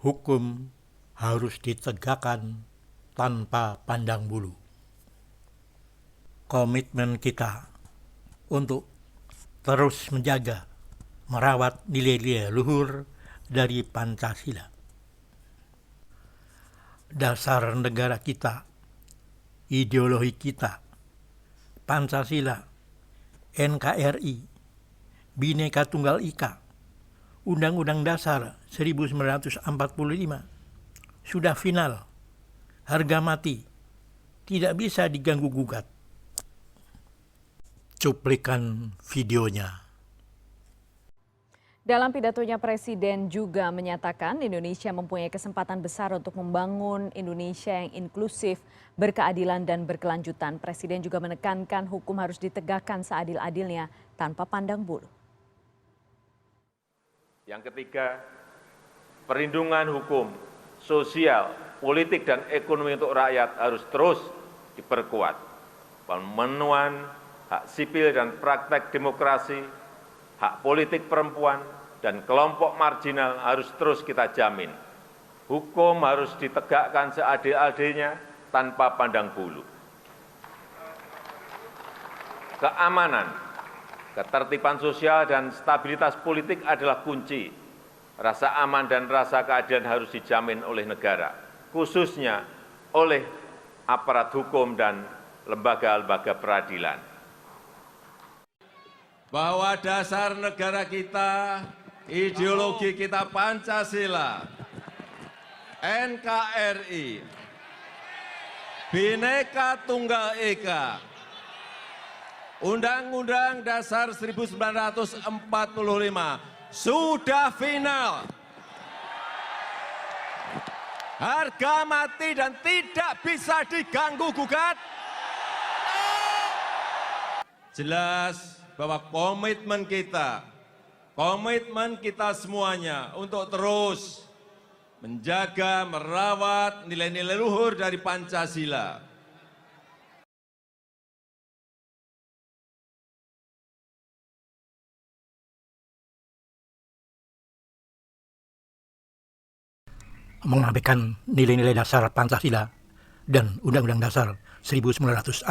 Hukum harus ditegakkan tanpa pandang bulu. Komitmen kita untuk terus menjaga, merawat nilai-nilai luhur dari Pancasila. Dasar negara kita, ideologi kita, Pancasila, NKRI, Bhinneka Tunggal Ika, Undang-Undang Dasar 1945 sudah final, harga mati, tidak bisa diganggu-gugat. Cuplikan videonya. Dalam pidatonya Presiden juga menyatakan Indonesia mempunyai kesempatan besar untuk membangun Indonesia yang inklusif, berkeadilan dan berkelanjutan. Presiden juga menekankan hukum harus ditegakkan seadil-adilnya tanpa pandang bulu. Yang ketiga, perlindungan hukum, sosial, politik dan ekonomi untuk rakyat harus terus diperkuat. Pemenuhan hak sipil dan praktek demokrasi, hak politik perempuan, dan kelompok marginal harus terus kita jamin. Hukum harus ditegakkan seadil-adilnya tanpa pandang bulu. Keamanan, ketertiban sosial, dan stabilitas politik adalah kunci. Rasa aman dan rasa keadilan harus dijamin oleh negara, khususnya oleh aparat hukum dan lembaga-lembaga peradilan. Bahwa dasar negara kita, ideologi kita Pancasila, NKRI, Bhinneka Tunggal Ika, Undang-Undang Dasar 1945 sudah final. Harga mati dan tidak bisa diganggu-gugat. Jelas bahwa komitmen kita semuanya untuk terus menjaga, merawat nilai-nilai luhur dari Pancasila. Mengabaikan nilai-nilai dasar Pancasila dan Undang-Undang Dasar 1945.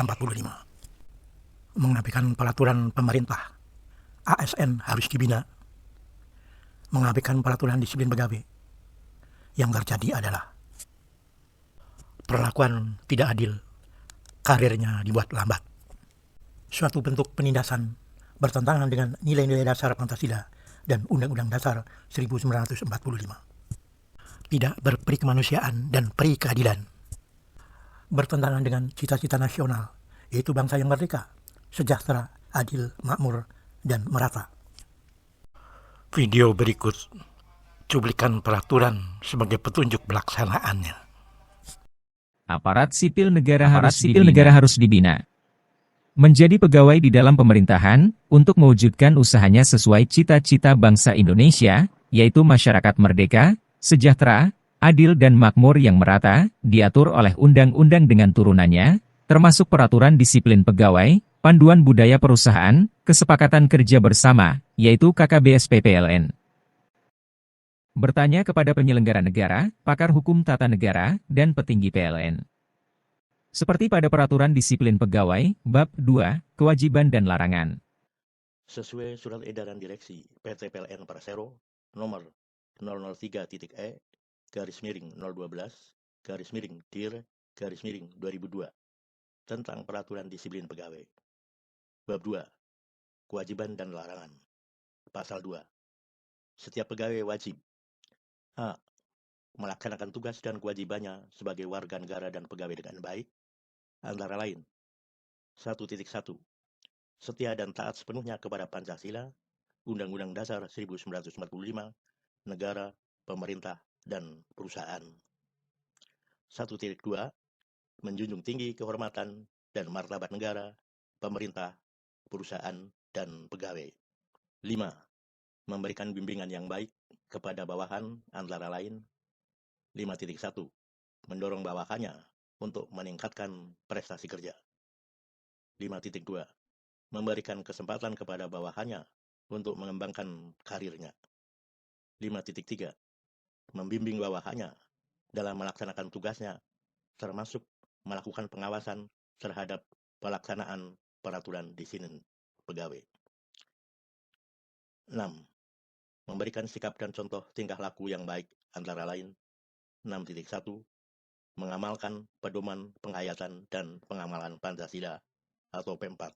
Mengabaikan peraturan pemerintah, ASN harus dibina. Mengabaikan peraturan disiplin pegawai. Yang terjadi adalah perlakuan tidak adil, karirnya dibuat lambat. Suatu bentuk penindasan bertentangan dengan nilai-nilai dasar Pancasila dan Undang-Undang Dasar 1945. Tidak berperi kemanusiaan dan peri keadilan. Bertentangan dengan cita-cita nasional, yaitu bangsa yang merdeka, sejahtera, adil, makmur, dan merata. Video berikut cuplikan peraturan sebagai petunjuk pelaksanaannya. Aparat sipil negara harus dibina. Menjadi pegawai di dalam pemerintahan untuk mewujudkan usahanya sesuai cita-cita bangsa Indonesia, yaitu masyarakat merdeka, sejahtera, adil dan makmur yang merata, diatur oleh undang-undang dengan turunannya, termasuk peraturan disiplin pegawai, panduan budaya perusahaan, kesepakatan kerja bersama, yaitu KKBSP PLN. Bertanya kepada penyelenggara negara, pakar hukum tata negara, dan petinggi PLN. Seperti pada peraturan disiplin pegawai, Bab 2, Kewajiban dan Larangan. Sesuai Surat Edaran Direksi PT PLN Persero nomor 003.E /012 /DIR/2002 tentang peraturan disiplin pegawai. Bab 2. Kewajiban dan larangan. Pasal 2. Setiap pegawai wajib a. melaksanakan tugas dan kewajibannya sebagai warga negara dan pegawai dengan baik, antara lain 1.1. Setia dan taat sepenuhnya kepada Pancasila, Undang-Undang Dasar 1945, negara, pemerintah, dan perusahaan. 1.2. Menjunjung tinggi kehormatan dan martabat negara, pemerintah, perusahaan, dan pegawai. 5. Memberikan bimbingan yang baik kepada bawahan antara lain 5.1. Mendorong bawahannya untuk meningkatkan prestasi kerja. 5.2. Memberikan kesempatan kepada bawahannya untuk mengembangkan karirnya. 5.3. membimbing bawahannya dalam melaksanakan tugasnya, termasuk melakukan pengawasan terhadap pelaksanaan peraturan disiplin pegawai. 6. Memberikan sikap dan contoh tingkah laku yang baik antara lain 6.1 mengamalkan pedoman penghayatan dan pengamalan Pancasila atau P4.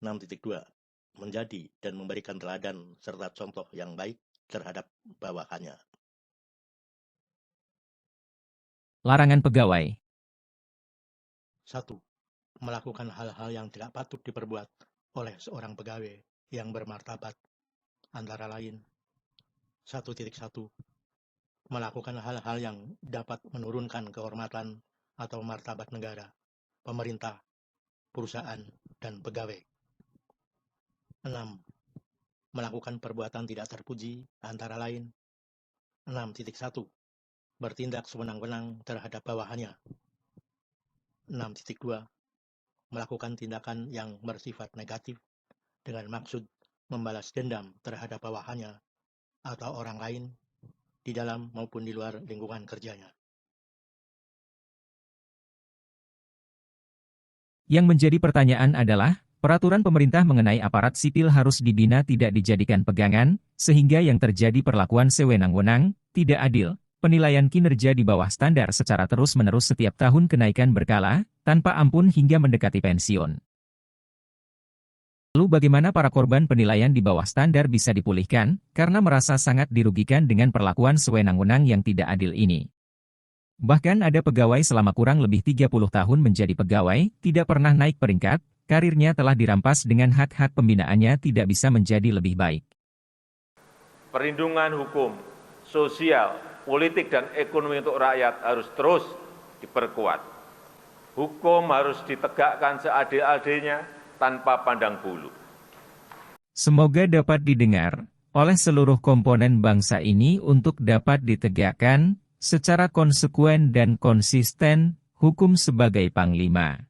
6.2 menjadi dan memberikan teladan serta contoh yang baik terhadap bawahannya. Larangan pegawai. 1. Melakukan hal-hal yang tidak patut diperbuat oleh seorang pegawai yang bermartabat, antara lain 1.1 melakukan hal-hal yang dapat menurunkan kehormatan atau martabat negara, pemerintah, perusahaan, dan pegawai. 6. Melakukan perbuatan tidak terpuji, antara lain 6.1 bertindak sewenang-wenang terhadap bawahannya. 6.2 melakukan tindakan yang bersifat negatif dengan maksud membalas dendam terhadap bawahannya atau orang lain di dalam maupun di luar lingkungan kerjanya. Yang menjadi pertanyaan adalah, peraturan pemerintah mengenai aparat sipil harus dibina tidak dijadikan pegangan, sehingga yang terjadi perlakuan sewenang-wenang, tidak adil, penilaian kinerja di bawah standar secara terus-menerus setiap tahun kenaikan berkala, tanpa ampun hingga mendekati pensiun. Lalu bagaimana para korban penilaian di bawah standar bisa dipulihkan, karena merasa sangat dirugikan dengan perlakuan sewenang-wenang yang tidak adil ini. Bahkan ada pegawai selama kurang lebih 30 tahun menjadi pegawai, tidak pernah naik peringkat, karirnya telah dirampas dengan hak-hak pembinaannya tidak bisa menjadi lebih baik. Perlindungan hukum, sosial, politik, dan ekonomi untuk rakyat harus terus diperkuat. Hukum harus ditegakkan seadil-adilnya tanpa pandang bulu. Semoga dapat didengar oleh seluruh komponen bangsa ini untuk dapat ditegakkan secara konsekuen dan konsisten hukum sebagai panglima.